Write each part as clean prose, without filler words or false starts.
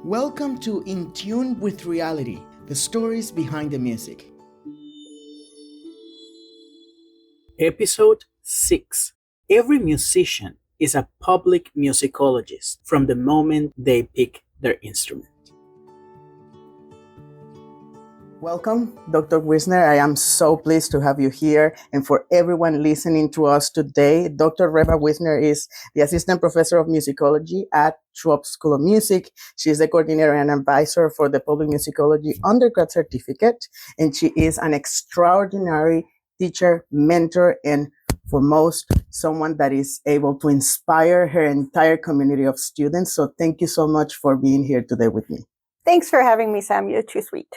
Welcome to In Tune with Reality, the stories behind the music. Episode 6. Every musician is a public musicologist from the moment they pick their instrument. Welcome, Dr. Wissner. I am so pleased to have you here. And for everyone listening to us today, Dr. Reba Wissner is the Assistant Professor of Musicology at Schwab School of Music. She is the coordinator and advisor for the Public Musicology Undergrad Certificate. And she is an extraordinary teacher, mentor, and for most, someone that is able to inspire her entire community of students. So thank you so much for being here today with me. Thanks for having me, Sam. You're too sweet.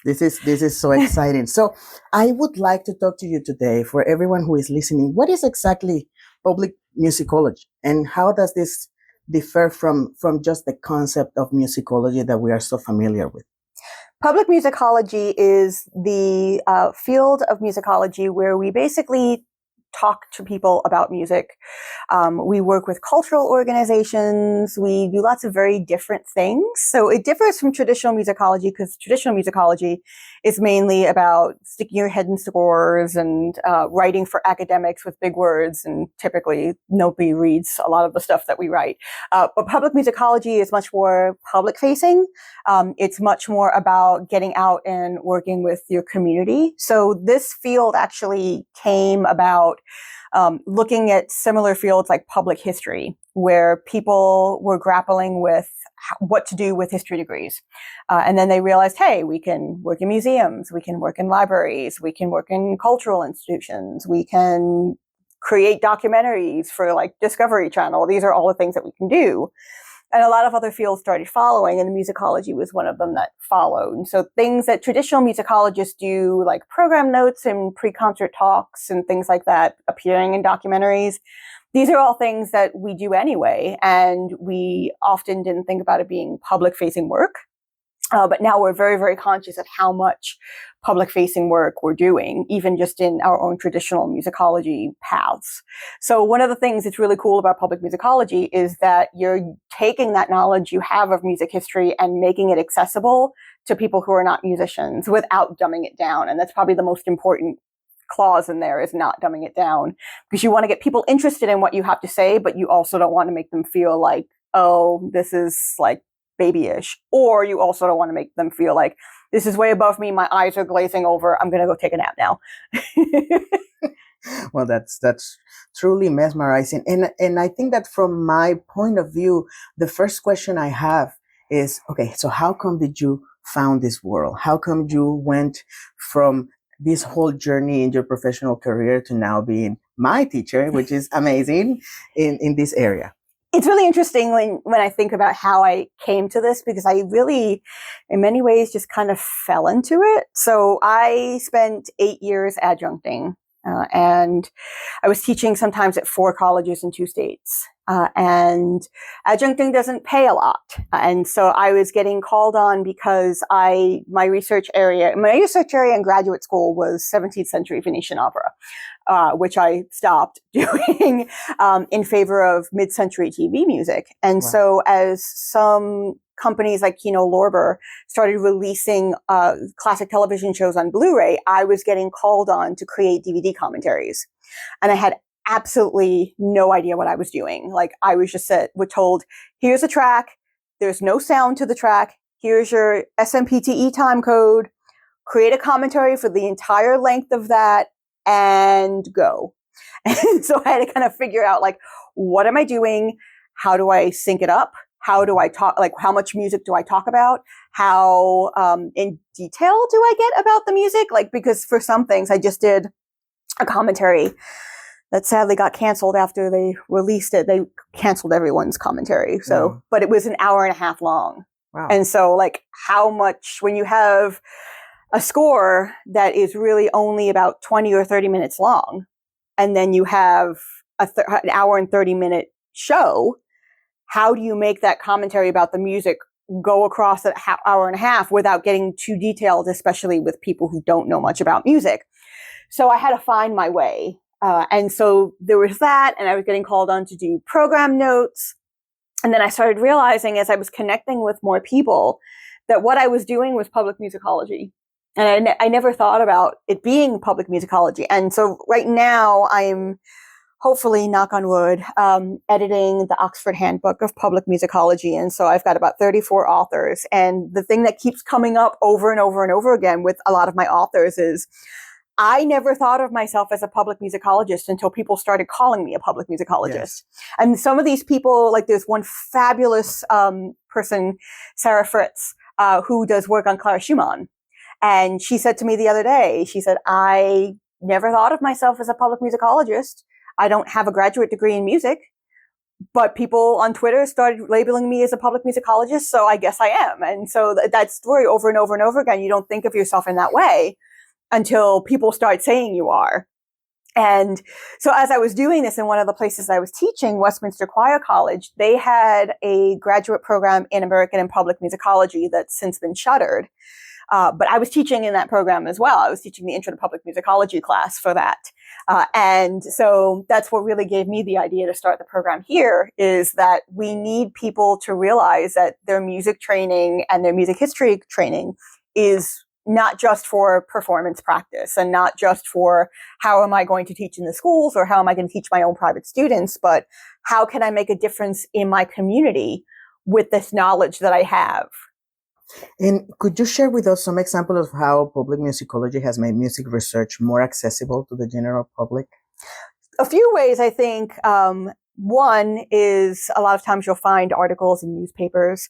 This is so exciting. So I would like to talk to you today, for everyone who is listening, what is exactly public musicology and how does this differ from just the concept of musicology that we are so familiar with? Public musicology is the field of musicology where we basically talk to people about music. We work with cultural organizations. We do lots of very different things. So it differs from traditional musicology because traditional musicology is mainly about sticking your head in scores and writing for academics with big words. And typically nobody reads a lot of the stuff that we write. But public musicology is much more public facing. It's much more about getting out and working with your community. So this field actually came about looking at similar fields like public history, where people were grappling with what to do with history degrees. And then they realized, hey, we can work in museums, we can work in libraries, we can work in cultural institutions, we can create documentaries for like Discovery Channel. These are all the things that we can do. And a lot of other fields started following, and musicology was one of them that followed. And so things that traditional musicologists do, like program notes and pre-concert talks and things like that, appearing in documentaries, these are all things that we do anyway. And we often didn't think about it being public-facing work. But now we're very, very conscious of how much public-facing work we're doing, even just in our own traditional musicology paths. So one of the things that's really cool about public musicology is that you're taking that knowledge you have of music history and making it accessible to people who are not musicians without dumbing it down. And that's probably the most important clause in there, is not dumbing it down, because you want to get people interested in what you have to say, but you also don't want to make them feel like, oh, this is like babyish, or you also don't want to make them feel like this is way above me, my eyes are glazing over, I'm going to go take a nap now. Well, that's truly mesmerizing. And I think that from my point of view, the first question I have is, okay, so how come did you found this world? How come you went from this whole journey in your professional career to now being my teacher, which is amazing in this area? It's really interesting when I think about how I came to this, because I really, in many ways, just kind of fell into it. So I spent 8 years adjuncting, and I was teaching sometimes at 4 colleges in 2 states. And adjuncting doesn't pay a lot. And so I was getting called on because my research area in graduate school was 17th century Venetian opera, which I stopped doing in favor of mid-century TV music. And Wow. so as some companies like Kino Lorber started releasing classic television shows on Blu-ray, I was getting called on to create DVD commentaries. And I had absolutely no idea what I was doing. Like, I was just told, here's a track, there's no sound to the track, here's your SMPTE time code, create a commentary for the entire length of that, and go. And so I had to kind of figure out, like, what am I doing? How do I sync it up? How do I talk? Like, how much music do I talk about? How in detail do I get about the music? Like, because for some things, I just did a commentary that sadly got canceled after they released it. They canceled everyone's commentary. So, But it was an hour and a half long. Wow. And so, like, how much, when you have a score that is really only about 20 or 30 minutes long, and then you have an hour and 30-minute show, how do you make that commentary about the music go across an hour and a half without getting too detailed, especially with people who don't know much about music? So I had to find my way. And so there was that, and I was getting called on to do program notes. And then I started realizing as I was connecting with more people that what I was doing was public musicology. And I never thought about it being public musicology. And so right now I'm hopefully, knock on wood, editing the Oxford Handbook of Public Musicology. And so I've got about 34 authors. And the thing that keeps coming up over and over and over again with a lot of my authors is I never thought of myself as a public musicologist until people started calling me a public musicologist. Yes. And some of these people, like there's one fabulous person, Sarah Fritz, who does work on Clara Schumann. And she said to me the other day, she said, I never thought of myself as a public musicologist. I don't have a graduate degree in music, but people on Twitter started labeling me as a public musicologist, so I guess I am. And so that story over and over and over again, you don't think of yourself in that way until people start saying you are. And so as I was doing this in one of the places I was teaching, Westminster Choir College, they had a graduate program in American and Public Musicology that's since been shuttered. But I was teaching in that program as well. I was teaching the Intro to Public Musicology class for that. And so that's what really gave me the idea to start the program here, is that we need people to realize that their music training and their music history training is not just for performance practice and not just for how am I going to teach in the schools or how am I going to teach my own private students, but how can I make a difference in my community with this knowledge that I have? And could you share with us some examples of how public musicology has made music research more accessible to the general public? A few ways, I think. One is a lot of times you'll find articles in newspapers.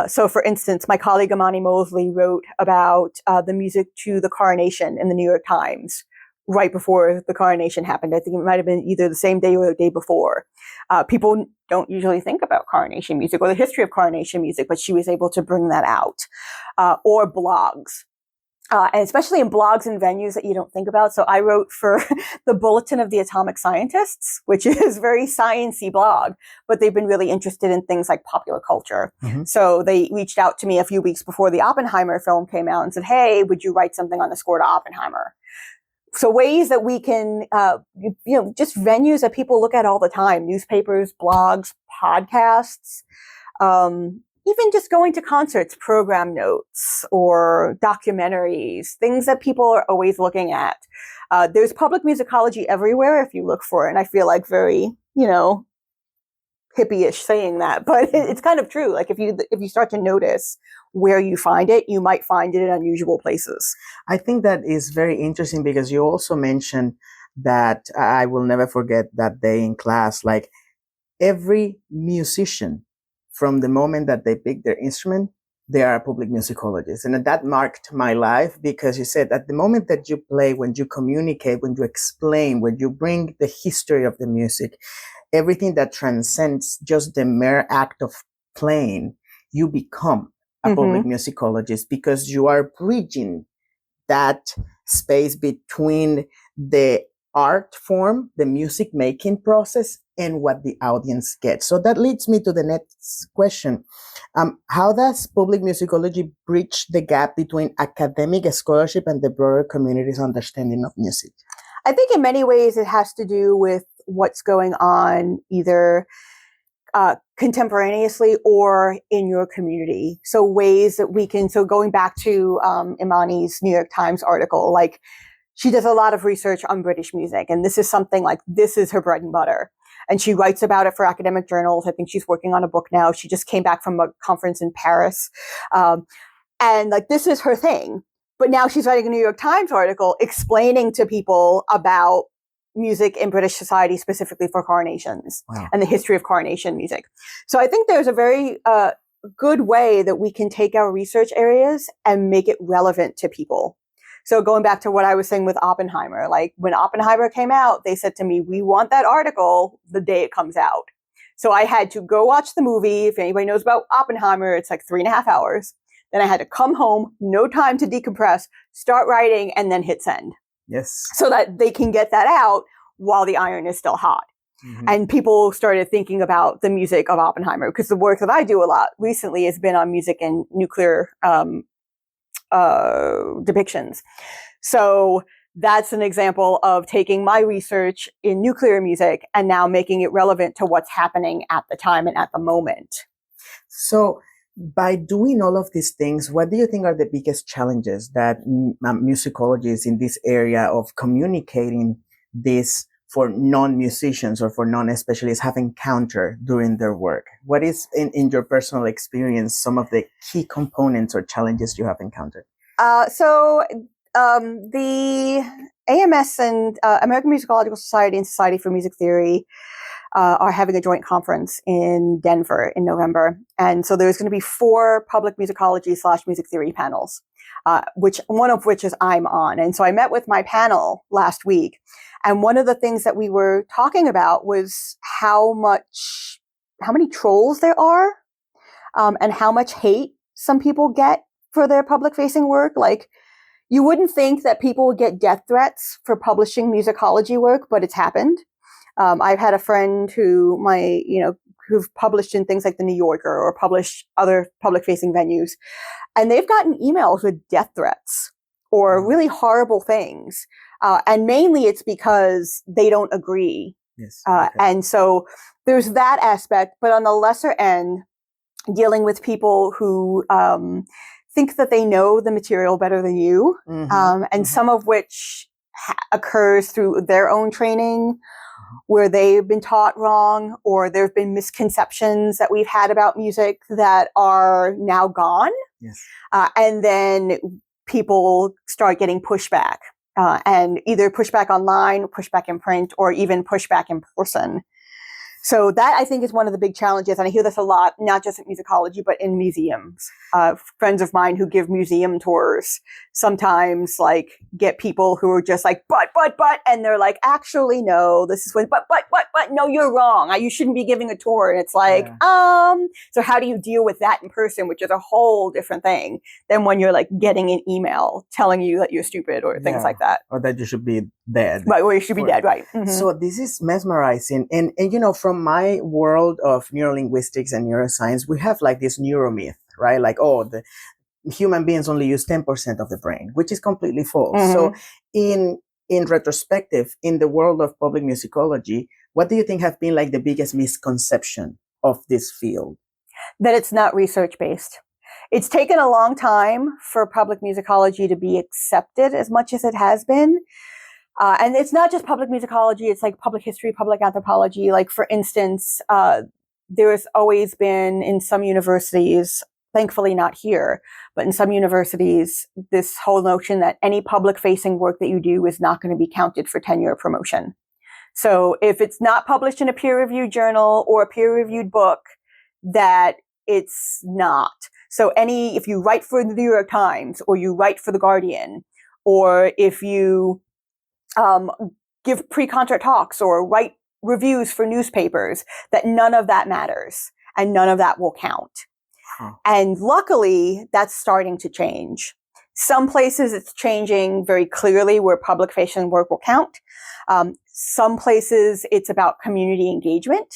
So for instance, my colleague Amani Mosley wrote about the music to the coronation in the New York Times right before the coronation happened. I think it might have been either the same day or the day before. People don't usually think about coronation music or the history of coronation music, but she was able to bring that out. Or blogs. And especially in blogs and venues that you don't think about. So I wrote for the Bulletin of the Atomic Scientists, which is a very science-y blog, but they've been really interested in things like popular culture. Mm-hmm. So they reached out to me a few weeks before the Oppenheimer film came out and said, hey, would you write something on the score to Oppenheimer? So ways that we can, just venues that people look at all the time, newspapers, blogs, podcasts, even just going to concerts, program notes or documentaries, things that people are always looking at. There's public musicology everywhere if you look for it. And I feel like very, hippie-ish saying that, but it's kind of true. Like if you start to notice where you find it, you might find it in unusual places. I think that is very interesting because you also mentioned that I will never forget that day in class, like every musician from the moment that they pick their instrument, they are a public musicologist. And that marked my life because you said at the moment that you play, when you communicate, when you explain, when you bring the history of the music, everything that transcends just the mere act of playing, you become a public musicologist because you are bridging that space between the art form, the music making process, and what the audience gets. So that leads me to the next question. How does public musicology bridge the gap between academic scholarship and the broader community's understanding of music? I think in many ways it has to do with what's going on either contemporaneously or in your community. So ways that we can, so going back to Imani's New York Times article, like she does a lot of research on British music, and this is something like, this is her bread and butter. And she writes about it for academic journals. I think she's working on a book now. She just came back from a conference in Paris. And like, this is her thing. But now she's writing a New York Times article explaining to people about music in British society, specifically for coronations and the history of coronation music. So I think there's a very good way that we can take our research areas and make it relevant to people. So going back to what I was saying with Oppenheimer, like when Oppenheimer came out, they said to me, we want that article the day it comes out. So I had to go watch the movie. If anybody knows about Oppenheimer, it's like 3.5 hours. Then I had to come home, no time to decompress, start writing, and then hit send. Yes. So that they can get that out while the iron is still hot. Mm-hmm. And people started thinking about the music of Oppenheimer, because the work that I do a lot recently has been on music and nuclear depictions. So that's an example of taking my research in nuclear music and now making it relevant to what's happening at the time and at the moment. So, by doing all of these things, what do you think are the biggest challenges that musicologists in this area of communicating this for non-musicians or for non-specialists have encountered during their work? What is, in your personal experience, some of the key components or challenges you have encountered? The AMS and American Musicological Society and Society for Music Theory are having a joint conference in Denver in November. And so there's going to be 4 public musicology / music theory panels, one of which is I'm on. And so I met with my panel last week. And one of the things that we were talking about was how many trolls there are, and how much hate some people get for their public facing work. Like, you wouldn't think that people would get death threats for publishing musicology work, but it's happened. I've had a friend who've published in things like the New Yorker or published other public facing venues, and they've gotten emails with death threats or really horrible things. And mainly it's because they don't agree. Yes. And so there's that aspect, but on the lesser end, dealing with people who, think that they know the material better than you, some of which occurs through their own training, where they've been taught wrong, or there have been misconceptions that we've had about music that are now gone. Yes. And then people start getting pushback, and either pushback online, pushback in print, or even pushback in person. So that, I think, is one of the big challenges. And I hear this a lot, not just at musicology, but in museums. Friends of mine who give museum tours sometimes get people who are just like, but, and they're like, actually, no, this is what, but, no, you're wrong. You shouldn't be giving a tour. And it's like, so how do you deal with that in person, which is a whole different thing than when you're getting an email telling you that you're stupid or things like that. Or that you should be dead. Right, or you should be dead, right. Mm-hmm. So this is mesmerizing. And from my world of neurolinguistics and neuroscience, we have this neuromyth, right? The human beings only use 10% of the brain, which is completely false. Mm-hmm. So in retrospective, in the world of public musicology, what do you think have been the biggest misconception of this field? That it's not research-based. It's taken a long time for public musicology to be accepted as much as it has been. And it's not just public musicology, it's public history, public anthropology. For instance, there has always been in some universities, thankfully not here, but in some universities, this whole notion that any public facing work that you do is not going to be counted for tenure promotion. So if it's not published in a peer reviewed journal or a peer reviewed book, that it's not. So if you write for the New York Times or you write for the Guardian, or if you give pre-concert talks or write reviews for newspapers, that none of that matters and none of that will count. Huh. And luckily, that's starting to change. Some places it's changing very clearly where public facing work will count. Some places it's about community engagement.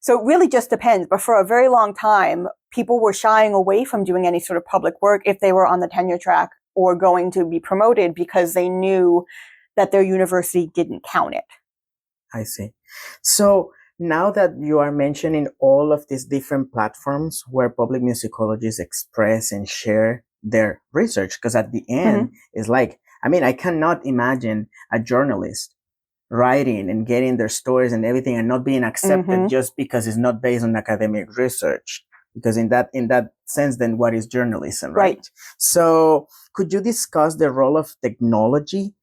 So it really just depends. But for a very long time, people were shying away from doing any sort of public work if they were on the tenure track or going to be promoted because they knew that their university didn't count it. I see. So now that you are mentioning all of these different platforms where public musicologists express and share their research, because at the end, it's I cannot imagine a journalist writing and getting their stories and everything and not being accepted just because it's not based on academic research. Because in that sense, then what is journalism, right? So could you discuss the role of technology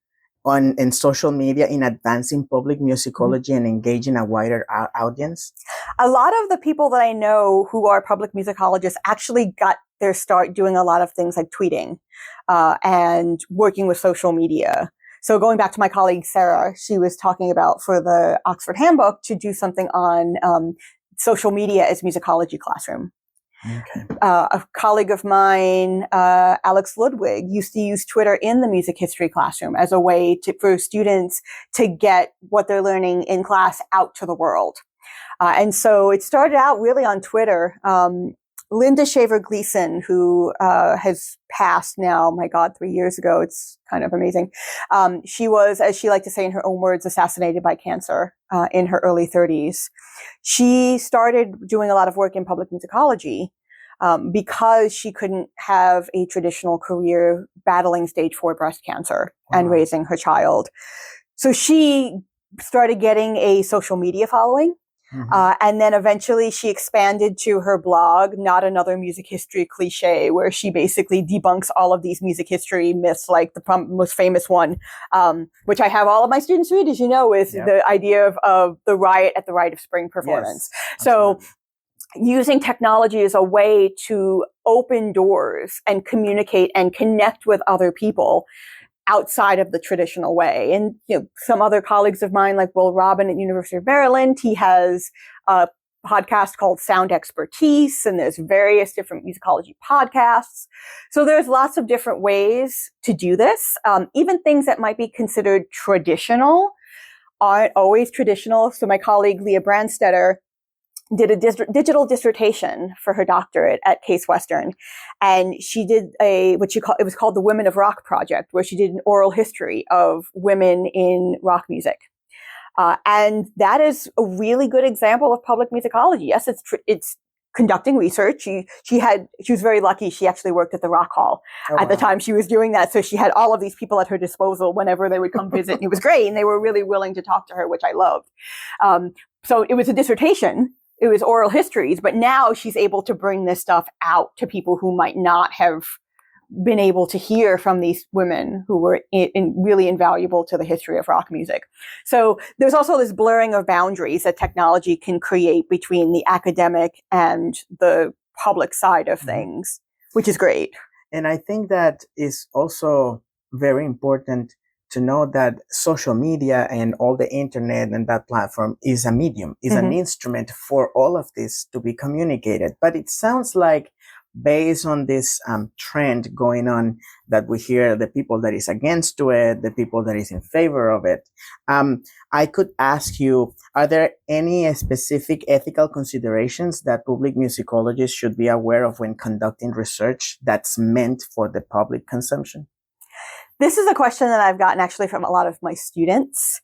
in social media in advancing public musicology and engaging a wider audience? A lot of the people that I know who are public musicologists actually got their start doing a lot of things like tweeting and working with social media. So going back to my colleague Sarah, she was talking about for the Oxford Handbook to do something on social media as musicology classroom. Okay. A colleague of mine, Alex Ludwig, used to use Twitter in the music history classroom as a way for students to get what they're learning in class out to the world. And so it started out really on Twitter. Linda Shaver Gleason, who has passed now, my God, 3 years ago. It's kind of amazing. She was, as she liked to say in her own words, assassinated by cancer in her early 30s. She started doing a lot of work in public musicology because she couldn't have a traditional career battling stage 4 breast cancer and raising her child. So she started getting a social media following. And then eventually she expanded to her blog, Not Another Music History Cliche, where she basically debunks all of these music history myths, like the most famous one, which I have all of my students read, as you know, is the idea of the riot at the Rite of Spring performance. Yes, so using technology as a way to open doors and communicate and connect with other people outside of the traditional way. And, some other colleagues of mine, like Will Robin at University of Maryland, he has a podcast called Sound Expertise, and there's various different musicology podcasts. So there's lots of different ways to do this. Even things that might be considered traditional aren't always traditional. So my colleague, Leah Brandstetter, did a digital dissertation for her doctorate at Case Western. And she did it was called the Women of Rock Project, where she did an oral history of women in rock music. And that is a really good example of public musicology. Yes, it's conducting research. She was very lucky. She actually worked at the Rock Hall at the time she was doing that. So she had all of these people at her disposal whenever they would come visit. And it was great. And they were really willing to talk to her, which I loved. So it was a dissertation. It was oral histories, but now she's able to bring this stuff out to people who might not have been able to hear from these women who were really invaluable to the history of rock music. So there's also this blurring of boundaries that technology can create between the academic and the public side of things, which is great. And I think that is also very important to know that social media and all the internet and that platform is a medium, is an instrument for all of this to be communicated. But it sounds like, based on this trend going on, that we hear the people that is against to it, the people that is in favor of it. I could ask you, are there any specific ethical considerations that public musicologists should be aware of when conducting research that's meant for the public consumption? This is a question that I've gotten actually from a lot of my students.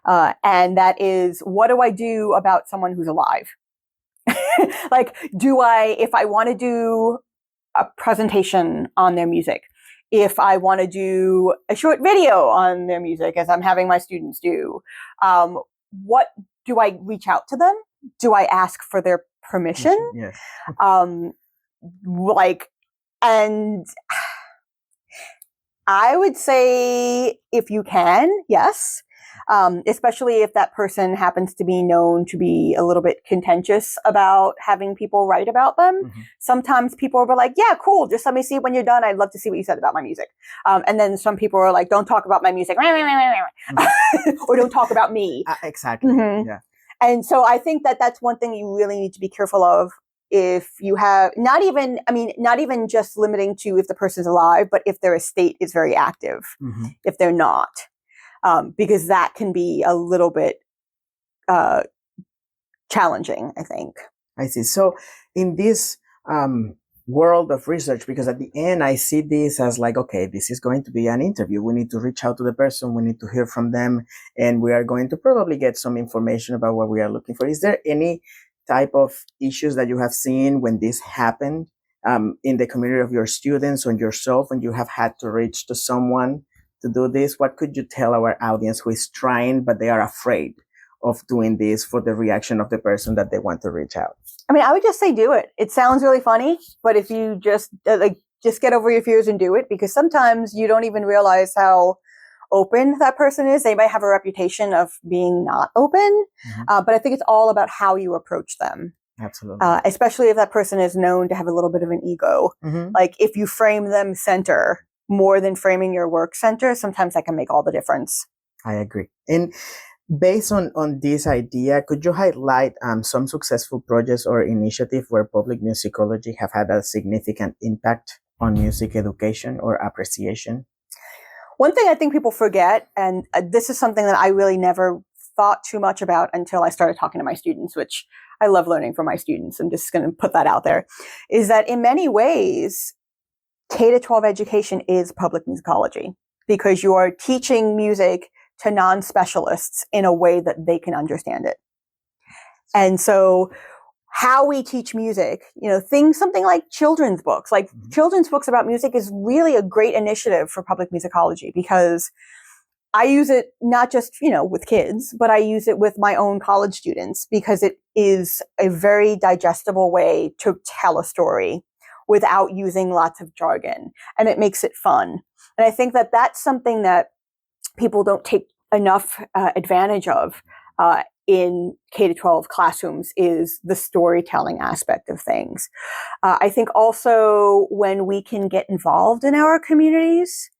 And that is, what do I do about someone who's alive? Like, if I want to do a presentation on their music, if I want to do a short video on their music, as I'm having my students do, what do I reach out to them? Do I ask for their permission? Yes. And I would say, if you can, yes. Especially if that person happens to be known to be a little bit contentious about having people write about them. Sometimes people will be like, yeah, cool. Just let me see when you're done. I'd love to see what you said about my music. And then some people are like, don't talk about my music. Or don't talk about me. Exactly. Yeah. And so I think that that's one thing you really need to be careful of. If you have not even just limiting to if the person's alive, but if their estate is very active, if they're not. Because that can be a little bit challenging, I think. I see. So in this world of research, because at the end I see this as like, okay, this is going to be an interview. We need to reach out to the person. We need to hear from them. And we are going to probably get some information about what we are looking for. Is there any type of issues that you have seen when this happened in the community of your students or yourself, when you have had to reach to someone to do this? What could you tell our audience who is trying, but they are afraid of doing this for the reaction of the person that they want to reach out? I mean, I would just say do it. It sounds really funny, but if you just get over your fears and do it, because sometimes you don't even realize how open that person is. They might have a reputation of being not open, but I think it's all about how you approach them. Absolutely. Especially if that person is known to have a little bit of an ego. Like if you frame them center more than framing your work center, sometimes that can make all the difference. I agree. And based on this idea, could you highlight some successful projects or initiatives where public musicology have had a significant impact on music education or appreciation? One thing I think people forget, and this is something that I really never thought too much about until I started talking to my students, which I love learning from my students. I'm just going to put that out there, is that in many ways, K-12 education is public musicology, because you are teaching music to non-specialists in a way that they can understand it. And so how we teach music, something like children's books, children's books about music is really a great initiative for public musicology, because I use it not just, with kids, but I use it with my own college students, because it is a very digestible way to tell a story without using lots of jargon, and it makes it fun. And I think that that's something that people don't take enough advantage of in K-12 classrooms, is the storytelling aspect of things. I think also when we can get involved in our communities,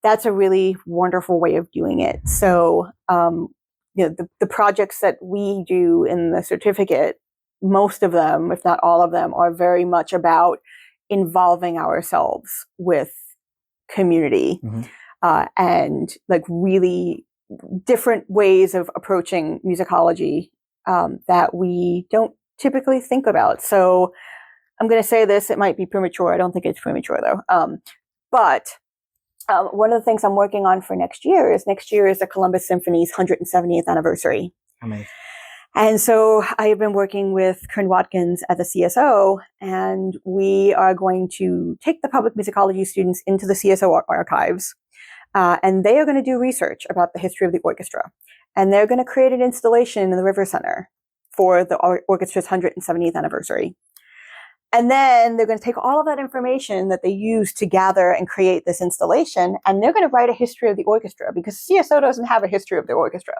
that's a really wonderful way of doing it. So, the projects that we do in the certificate, most of them, if not all of them, are very much about involving ourselves with community, and really different ways of approaching musicology that we don't typically think about. So I'm going to say this, it might be premature. I don't think it's premature though. But one of the things I'm working on for next year is the Columbus Symphony's 170th anniversary. Amazing. And so I have been working with Kern Watkins at the CSO, and we are going to take the public musicology students into the CSO archives. And they are going to do research about the history of the orchestra. And they're going to create an installation in the River Center for the orchestra's 170th anniversary. And then they're going to take all of that information that they use to gather and create this installation, and they're going to write a history of the orchestra, because CSO doesn't have a history of the orchestra.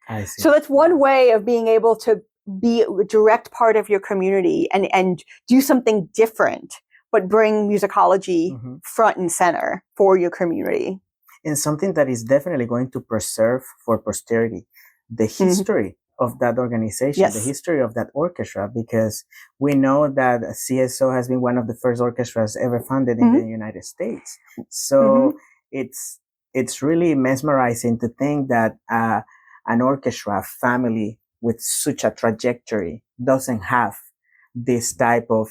I see. So that's one way of being able to be a direct part of your community and do something different, but bring musicology front and center for your community. And something that is definitely going to preserve for posterity the history of that organization, the history of that orchestra, because we know that CSO has been one of the first orchestras ever founded in the United States. So it's really mesmerizing to think that an orchestra family with such a trajectory doesn't have this type of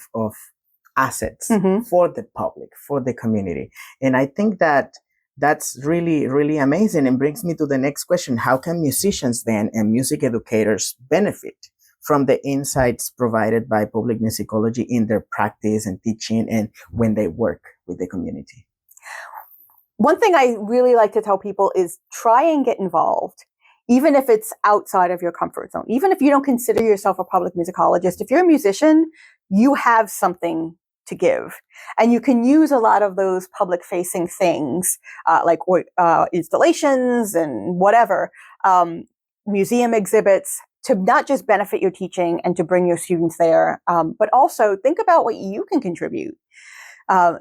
assets for the public, for the community. And I think that that's really, really amazing, and brings me to the next question. How can musicians then and music educators benefit from the insights provided by public musicology in their practice and teaching and when they work with the community? One thing I really like to tell people is try and get involved, even if it's outside of your comfort zone. Even if you don't consider yourself a public musicologist, if you're a musician, you have something to give. And you can use a lot of those public facing things, installations and whatever, museum exhibits, to not just benefit your teaching and to bring your students there, but also think about what you can contribute.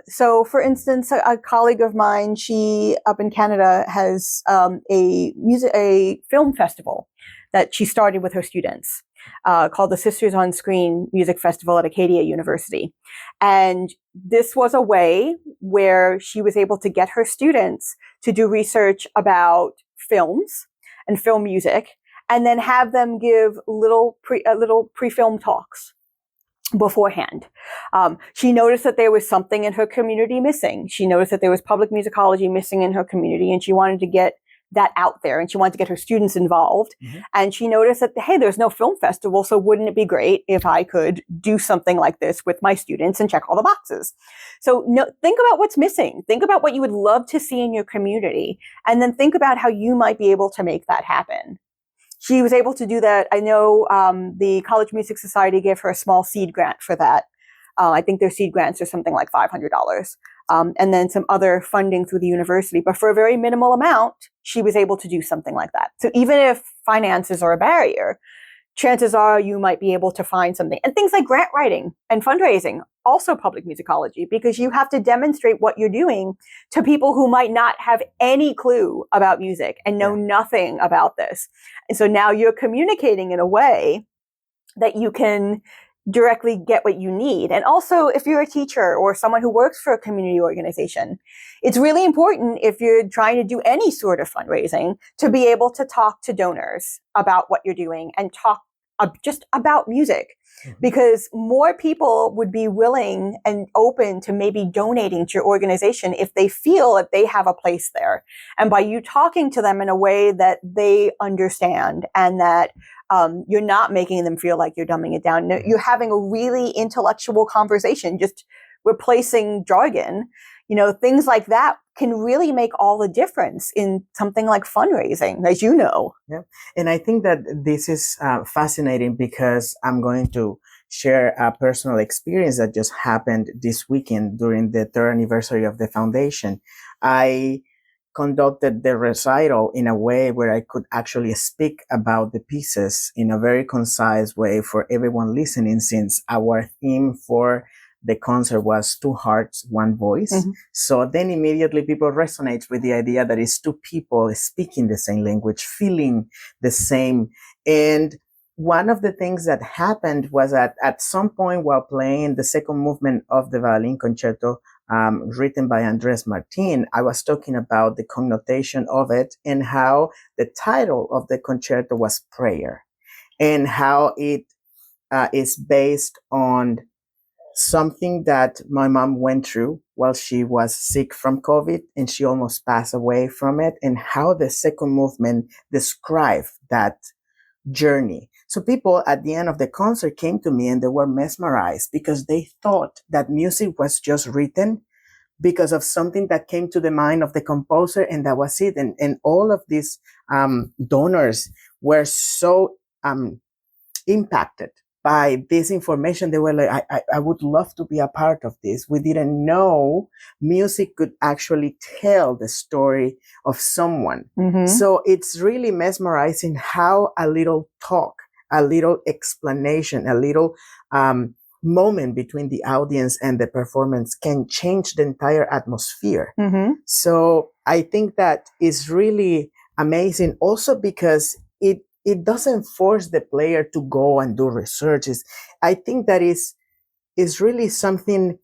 So for instance, a colleague of mine, she up in Canada has a film festival that she started with her students, called the Sisters on Screen Music Festival at Acadia University. And this was a way where she was able to get her students to do research about films and film music, and then have them give little pre-film talks beforehand. She noticed that there was something in her community missing. She noticed that there was public musicology missing in her community, and she wanted to get that out there, and she wanted to get her students involved. And she noticed that, hey, there's no film festival, so wouldn't it be great if I could do something like this with my students and check all the boxes? So think about what's missing. Think about what you would love to see in your community, and then think about how you might be able to make that happen. She was able to do that. I know the College Music Society gave her a small seed grant for that. I think their seed grants are something like $500. And then some other funding through the university. But for a very minimal amount, she was able to do something like that. So even if finances are a barrier, chances are you might be able to find something. And things like grant writing and fundraising, also public musicology, because you have to demonstrate what you're doing to people who might not have any clue about music and know nothing about this. And so now you're communicating in a way that you can directly get what you need. And also, if you're a teacher or someone who works for a community organization, it's really important, if you're trying to do any sort of fundraising, to be able to talk to donors about what you're doing and talk just about music. Because more people would be willing and open to maybe donating to your organization if they feel that they have a place there. And by you talking to them in a way that they understand and that you're not making them feel like you're dumbing it down. You're having a really intellectual conversation, just replacing jargon. Things like that can really make all the difference in something like fundraising, as you know. Yeah. And I think that this is fascinating because I'm going to share a personal experience that just happened this weekend during the third anniversary of the foundation. I conducted the recital in a way where I could actually speak about the pieces in a very concise way for everyone listening, since our theme for the concert was two hearts, one voice. Mm-hmm. So then immediately people resonate with the idea that it's two people speaking the same language, feeling the same. And one of the things that happened was that at some point while playing the second movement of the violin concerto, written by Andres Martin, I was talking about the connotation of it and how the title of the concerto was prayer, and how it is based on something that my mom went through while she was sick from COVID, and she almost passed away from it, and how the second movement described that journey. So people at the end of the concert came to me and they were mesmerized because they thought that music was just written because of something that came to the mind of the composer, and that was it. And all of these donors were so impacted by this information. They were like, I would love to be a part of this. We didn't know music could actually tell the story of someone. Mm-hmm. So it's really mesmerizing how a little talk, a little explanation, a little moment between the audience and the performance can change the entire atmosphere. Mm-hmm. So I think that is really amazing also because it doesn't force the player to go and do research. I think that is really something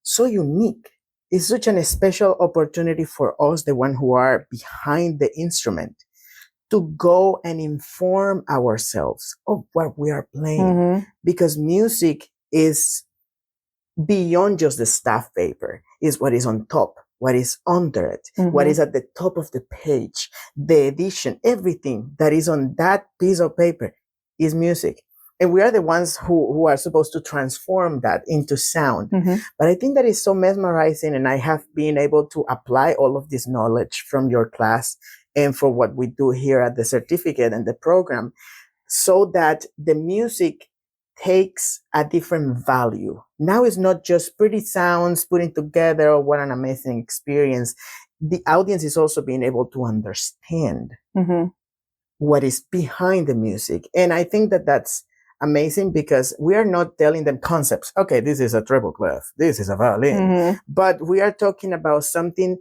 so unique. It's such a special opportunity for us, the one who are behind the instrument, to go and inform ourselves of what we are playing. Mm-hmm. Because music is beyond just the staff paper. It's what is on top, what is under it, mm-hmm. what is at the top of the page, the edition, everything that is on that piece of paper is music. And we are the ones who are supposed to transform that into sound. Mm-hmm. But I think that is so mesmerizing, and I have been able to apply all of this knowledge from your class and for what we do here at the certificate and the program, so that the music takes a different value. Now it's not just pretty sounds putting together, or what an amazing experience. The audience is also being able to understand mm-hmm. what is behind the music. And I think that that's amazing because we are not telling them concepts. Okay, this is a treble clef, this is a violin. Mm-hmm. But we are talking about something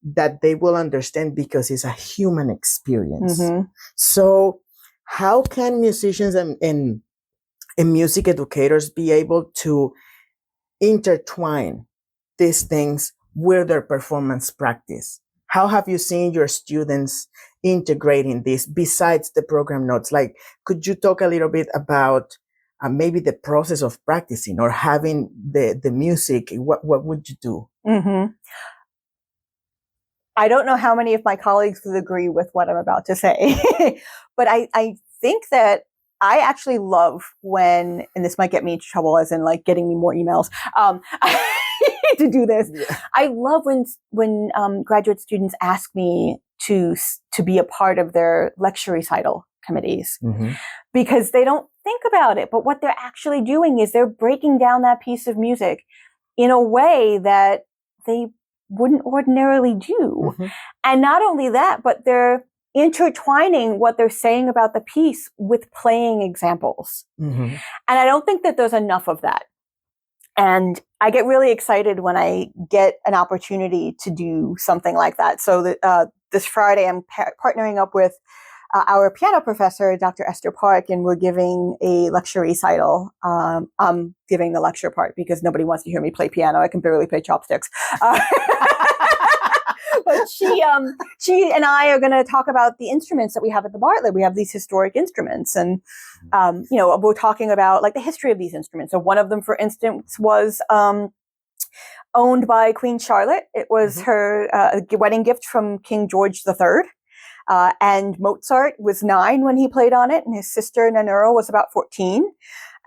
that they will understand because it's a human experience. Mm-hmm. So how can musicians and music educators be able to intertwine these things with their performance practice? How have you seen your students integrating this besides the program notes? Like, could you talk a little bit about maybe the process of practicing or having the music? What would you do? Mm-hmm. I don't know how many of my colleagues would agree with what I'm about to say, but I think that I actually love when, and this might get me into trouble as in like getting me more emails, to do this. Yeah. I love when graduate students ask me to be a part of their lecture recital committees, mm-hmm. because they don't think about it, but what they're actually doing is they're breaking down that piece of music in a way that they wouldn't ordinarily do. Mm-hmm. And not only that, but they're intertwining what they're saying about the piece with playing examples. Mm-hmm. And I don't think that there's enough of that. And I get really excited when I get an opportunity to do something like that. So this Friday, I'm partnering up with our piano professor, Dr. Esther Park, and we're giving a lecture recital. I'm giving the lecture part because nobody wants to hear me play piano. I can barely play chopsticks. But she and I are going to talk about the instruments that we have at the Bartlett. We have these historic instruments, and we're talking about like the history of these instruments. So one of them, for instance, was owned by Queen Charlotte. It was her wedding gift from King George III. And Mozart was 9 when he played on it, and his sister Nannerl was about 14.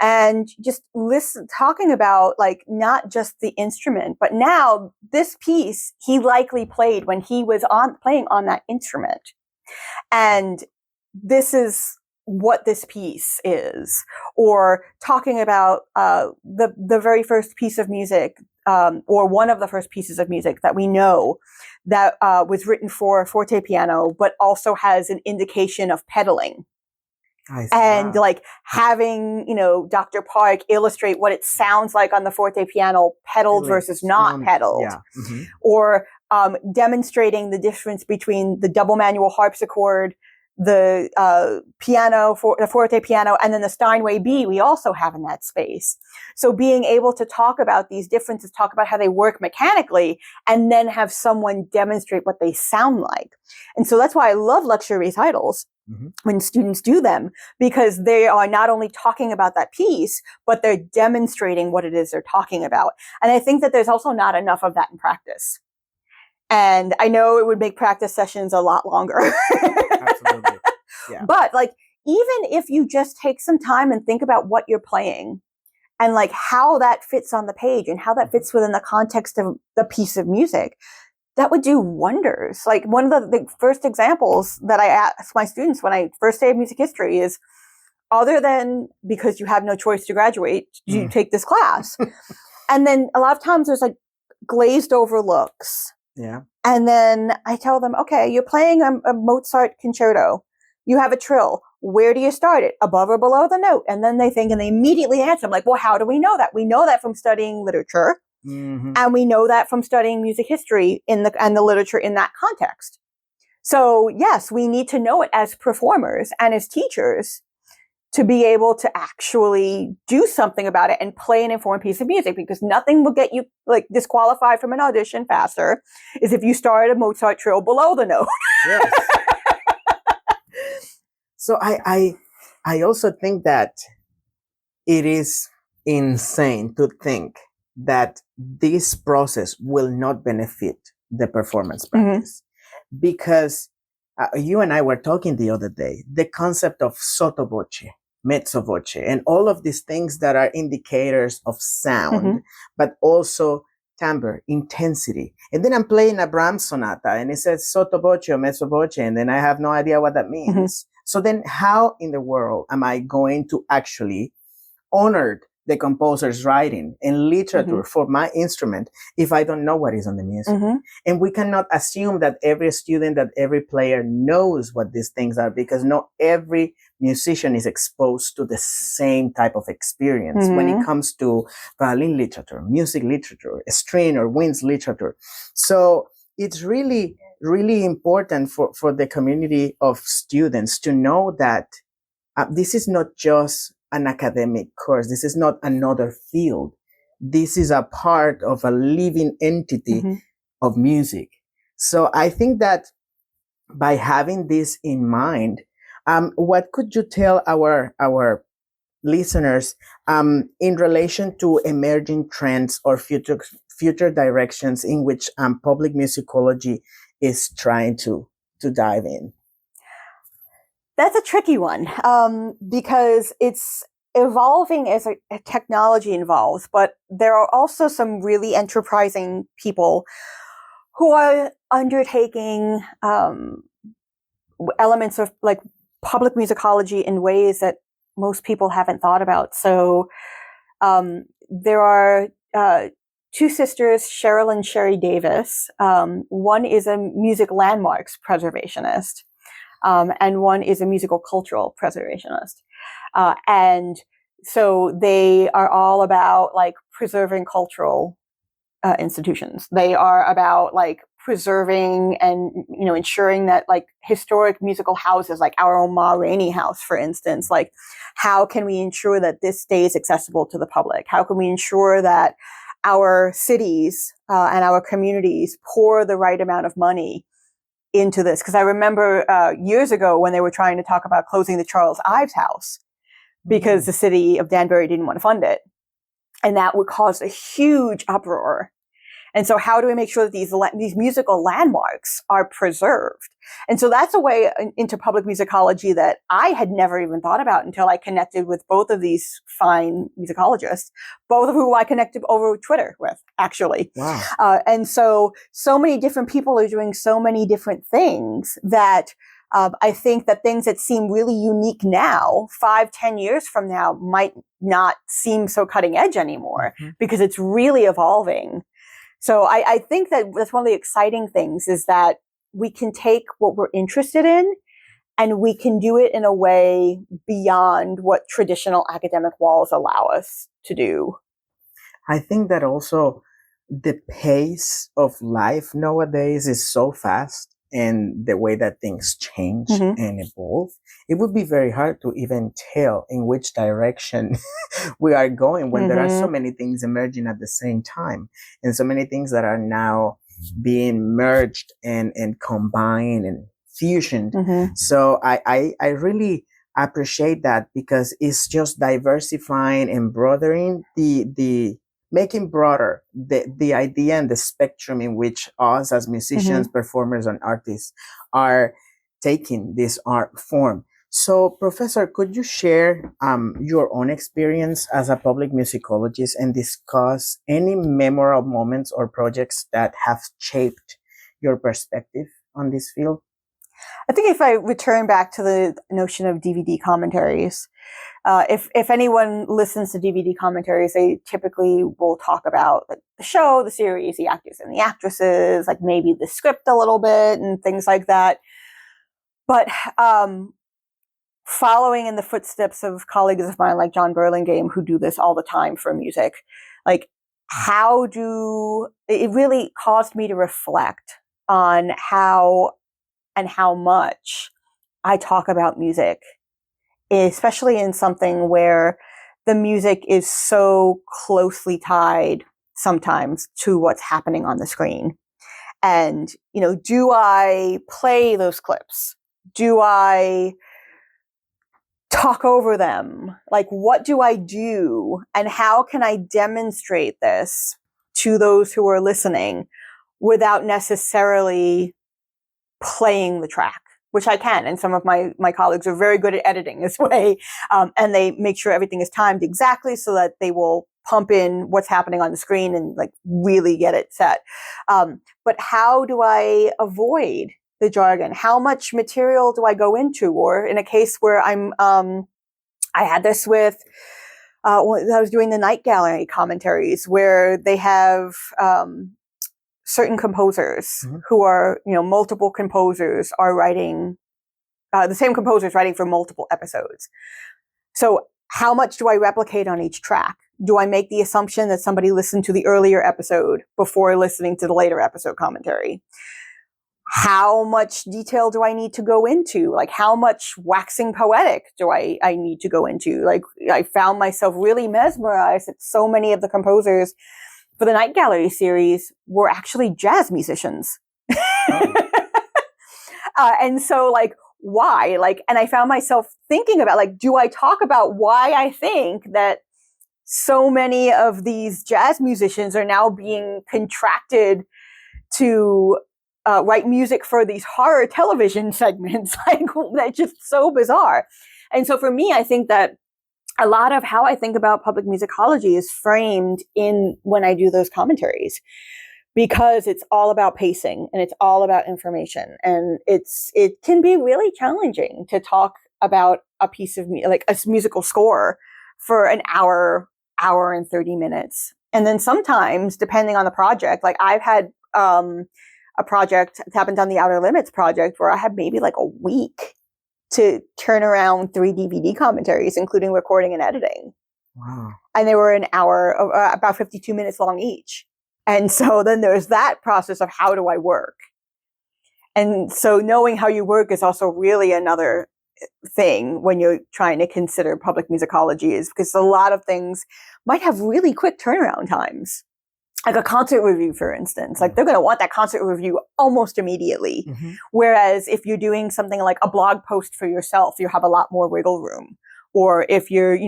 And just talking about like not just the instrument, but now this piece he likely played when he was playing on that instrument. And this is what this piece is, or talking about the very first piece of music, or one of the first pieces of music that we know that was written for forte piano, but also has an indication of pedaling. And like having, Dr. Park illustrate what it sounds like on the forte piano, pedaled versus not pedaled, or demonstrating the difference between the double manual harpsichord, the piano, the forte piano, and then the Steinway B we also have in that space. So being able to talk about these differences, talk about how they work mechanically, and then have someone demonstrate what they sound like. And so that's why I love lecture recitals when students do them, because they are not only talking about that piece, but they're demonstrating what it is they're talking about. And I think that there's also not enough of that in practice. And I know it would make practice sessions a lot longer. Absolutely. Yeah. But like, even if you just take some time and think about what you're playing and like how that fits on the page and how that fits within the context of the piece of music, that would do wonders. Like one of the first examples that I ask my students when I first day of music history is, other than because you have no choice to graduate, you take this class. And then a lot of times there's like glazed over looks. Yeah. And then I tell them, okay, you're playing a Mozart concerto. You have a trill. Where do you start it? Above or below the note? And then they think and they immediately answer. I'm like, well, how do we know that? We know that from studying literature. And we know that from studying music history and the literature in that context. So yes, we need to know it as performers and as teachers to be able to actually do something about it and play an informed piece of music, because nothing will get you like disqualified from an audition faster is if you start a Mozart trill below the note. Yes. So I also think that it is insane to think that this process will not benefit the performance practice, because you and I were talking the other day, the concept of sotto voce, mezzo voce, and all of these things that are indicators of sound, but also timbre, intensity. And then I'm playing a Brahms sonata and it says sotto voce or mezzo voce, and then I have no idea what that means. So then how in the world am I going to actually honor the composer's writing and literature for my instrument if I don't know what is on the music? And we cannot assume that every student, that every player knows what these things are, because not every musician is exposed to the same type of experience when it comes to violin literature, music literature, string or winds literature. So it's really, really important for the community of students to know that this is not just an academic course. This is not another field. This is a part of a living entity of music. So I think that by having this in mind, what could you tell our listeners in relation to emerging trends or future directions in which public musicology is trying to dive in? That's a tricky one, because it's evolving as a technology evolves, but there are also some really enterprising people who are undertaking elements of like public musicology in ways that most people haven't thought about. So there are two sisters, Cheryl and Sherry Davis. One is a music landmarks preservationist. And one is a musical cultural preservationist. And so they are all about like preserving cultural institutions. They are about like preserving and, ensuring that like historic musical houses, like our own Ma Rainey house, for instance, like how can we ensure that this stays accessible to the public? How can we ensure that our cities and our communities pour the right amount of money into this. Because I remember years ago when they were trying to talk about closing the Charles Ives House because the city of Danbury didn't want to fund it. And that would cause a huge uproar. And so how do we make sure that these musical landmarks are preserved? And so that's a way into public musicology that I had never even thought about until I connected with both of these fine musicologists, both of whom I connected over Twitter with, actually. Wow. And so many different people are doing so many different things that I think that things that seem really unique now, 5-10 years from now, might not seem so cutting edge anymore because it's really evolving. So I think that that's one of the exciting things is that we can take what we're interested in and we can do it in a way beyond what traditional academic walls allow us to do. I think that also the pace of life nowadays is so fast, and the way that things change and evolve, it would be very hard to even tell in which direction we are going when there are so many things emerging at the same time, and so many things that are now being merged and combined and fusioned. So I really appreciate that, because it's just diversifying and broadening the making broader the idea and the spectrum in which us as musicians, performers, and artists are taking this art form. So, Professor, could you share your own experience as a public musicologist and discuss any memorable moments or projects that have shaped your perspective on this field? I think if I return back to the notion of DVD commentaries, if anyone listens to DVD commentaries, they typically will talk about like the show, the series, the actors and the actresses, like maybe the script a little bit and things like that. But following in the footsteps of colleagues of mine like John Burlingame, who do this all the time for music, like it really caused me to reflect on how much I talk about music, especially in something where the music is so closely tied sometimes to what's happening on the screen. And, do I play those clips? Do I talk over them? Like, what do I do? And how can I demonstrate this to those who are listening without necessarily playing the track, which I can. And some of my colleagues are very good at editing this way. And they make sure everything is timed exactly so that they will pump in what's happening on the screen and like really get it set. But how do I avoid the jargon? How much material do I go into? Or in a case where I had this with, when I was doing the Night Gallery commentaries where they have, certain composers who are, multiple composers are writing, the same composers writing for multiple episodes. So how much do I replicate on each track? Do I make the assumption that somebody listened to the earlier episode before listening to the later episode commentary? How much detail do I need to go into? Like, how much waxing poetic do I need to go into? Like, I found myself really mesmerized that so many of the composers for the Night Gallery series were actually jazz musicians. And so like, why? Like, and I found myself thinking about like, do I talk about why I think that so many of these jazz musicians are now being contracted to write music for these horror television segments? Like, that's just so bizarre. And so for me, I think that a lot of how I think about public musicology is framed in when I do those commentaries, because it's all about pacing and it's all about information. And it can be really challenging to talk about a piece of like a musical score for an hour and 30 minutes. And then sometimes, depending on the project, like I've had a project, it happened on the Outer Limits project, where I had maybe like a week to turn around 3 DVD commentaries, including recording and editing. Wow. And they were an hour, about 52 minutes long each. And so then there's that process of how do I work? And so knowing how you work is also really another thing when you're trying to consider public musicology, is because a lot of things might have really quick turnaround times. like a concert review, for instance, like they're going to want that concert review almost immediately. Mm-hmm. Whereas if you're doing something like a blog post for yourself, you have a lot more wiggle room. Or if you're,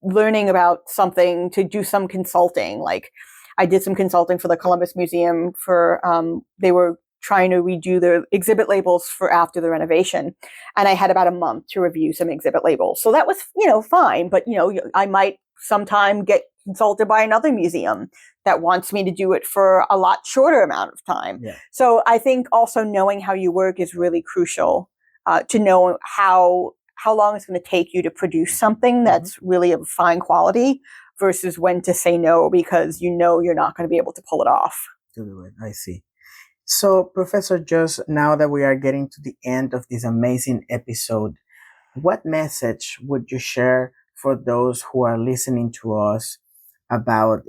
learning about something to do some consulting, like I did some consulting for the Columbus Museum for, they were trying to redo their exhibit labels for after the renovation. And I had about a month to review some exhibit labels. So that was, fine. But, I might sometime get consulted by another museum that wants me to do it for a lot shorter amount of time. Yeah. So I think also knowing how you work is really crucial, to know how long it's going to take you to produce something that's really of fine quality versus when to say no because you're not going to be able to pull it off. To do it. I see. So, Professor Joss, now that we are getting to the end of this amazing episode, what message would you share for those who are listening to us about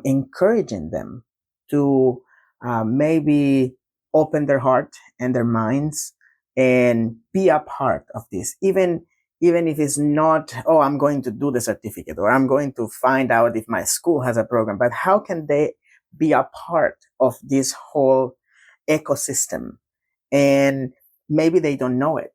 encouraging them to maybe open their heart and their minds and be a part of this, even if it's not, I'm going to do the certificate or I'm going to find out if my school has a program, but how can they be a part of this whole ecosystem? And maybe they don't know it,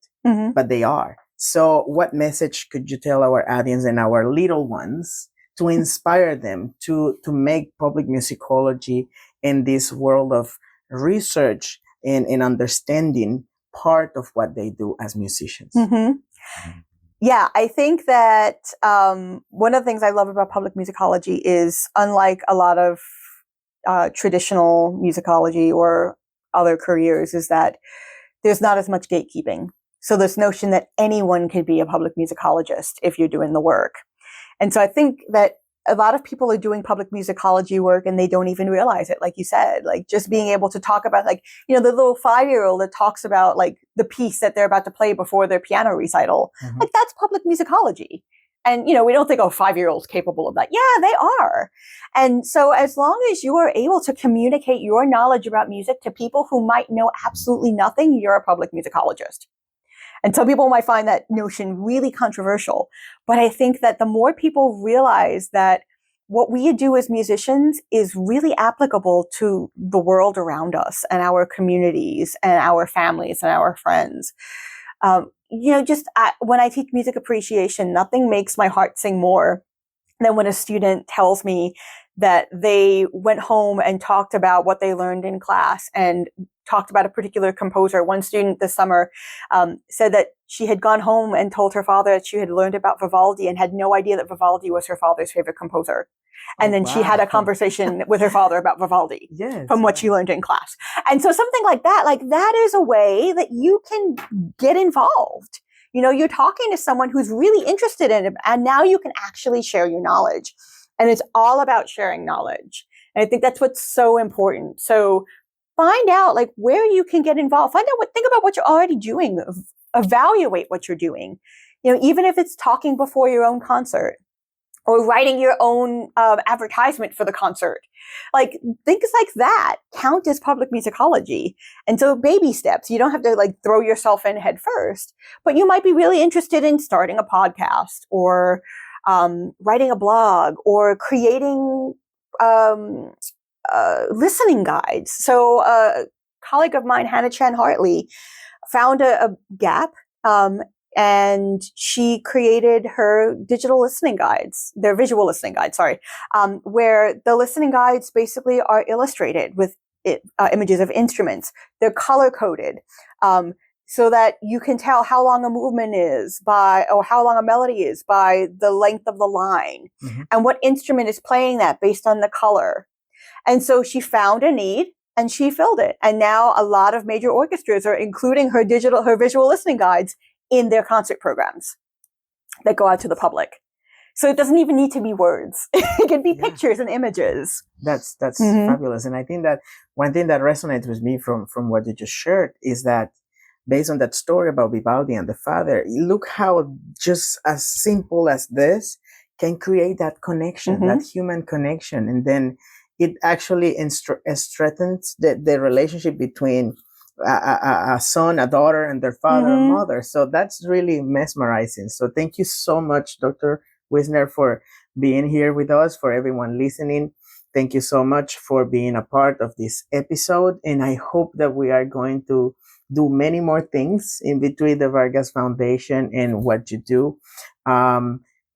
but they are. So what message could you tell our audience and our little ones to inspire them to make public musicology in this world of research and understanding part of what they do as musicians? Yeah, I think that one of the things I love about public musicology is, unlike a lot of traditional musicology or other careers, is that there's not as much gatekeeping. So this notion that anyone can be a public musicologist if you're doing the work. And so I think that a lot of people are doing public musicology work and they don't even realize it. Like you said, like just being able to talk about, like, the little 5-year-old that talks about like the piece that they're about to play before their piano recital. Like that's public musicology. And, we don't think, 5-year-olds capable of that. Yeah, they are. And so as long as you are able to communicate your knowledge about music to people who might know absolutely nothing, you're a public musicologist. And some people might find that notion really controversial. But I think that the more people realize that what we do as musicians is really applicable to the world around us and our communities and our families and our friends. When I teach music appreciation, nothing makes my heart sing more than when a student tells me that they went home and talked about what they learned in class and talked about a particular composer. One student this summer said that she had gone home and told her father that she had learned about Vivaldi and had no idea that Vivaldi was her father's favorite composer. And then she had a conversation with her father about Vivaldi from what she learned in class. And so something like that is a way that you can get involved. You're talking to someone who's really interested in it, and now you can actually share your knowledge. And it's all about sharing knowledge. And I think that's what's so important. So find out like where you can get involved. Think about what you're already doing. Evaluate what you're doing. Even if it's talking before your own concert or writing your own advertisement for the concert. Like things like that count as public musicology. And so baby steps, you don't have to like throw yourself in head first, but you might be really interested in starting a podcast or writing a blog or creating listening guides. So a colleague of mine, Hannah Chan Hartley, found a gap and she created her digital listening guides, their visual listening guides, where the listening guides basically are illustrated with images of instruments. They're color coded. So that you can tell how long a movement is or how long a melody is by the length of the line and what instrument is playing that based on the color. And so she found a need and she filled it. And now a lot of major orchestras are including her visual listening guides in their concert programs that go out to the public. So it doesn't even need to be words. It can be pictures and images. That's fabulous. And I think that one thing that resonates with me from what you just shared is that based on that story about Vivaldi and the father, look how just as simple as this can create that connection, that human connection. And then it actually strengthens the relationship between a son, a daughter, and their father or mother. So that's really mesmerizing. So thank you so much, Dr. Wissner, for being here with us, for everyone listening. thank you so much for being a part of this episode. And I hope that we are going to do many more things in between the Vargas Foundation and what you do.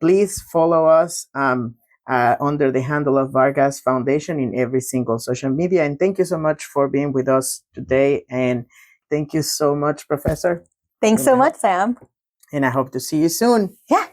Please follow us under the handle of Vargas Foundation in every single social media. And thank you so much for being with us today. And thank you so much, Professor. Thanks so much, Sam. And I hope to see you soon. Yeah.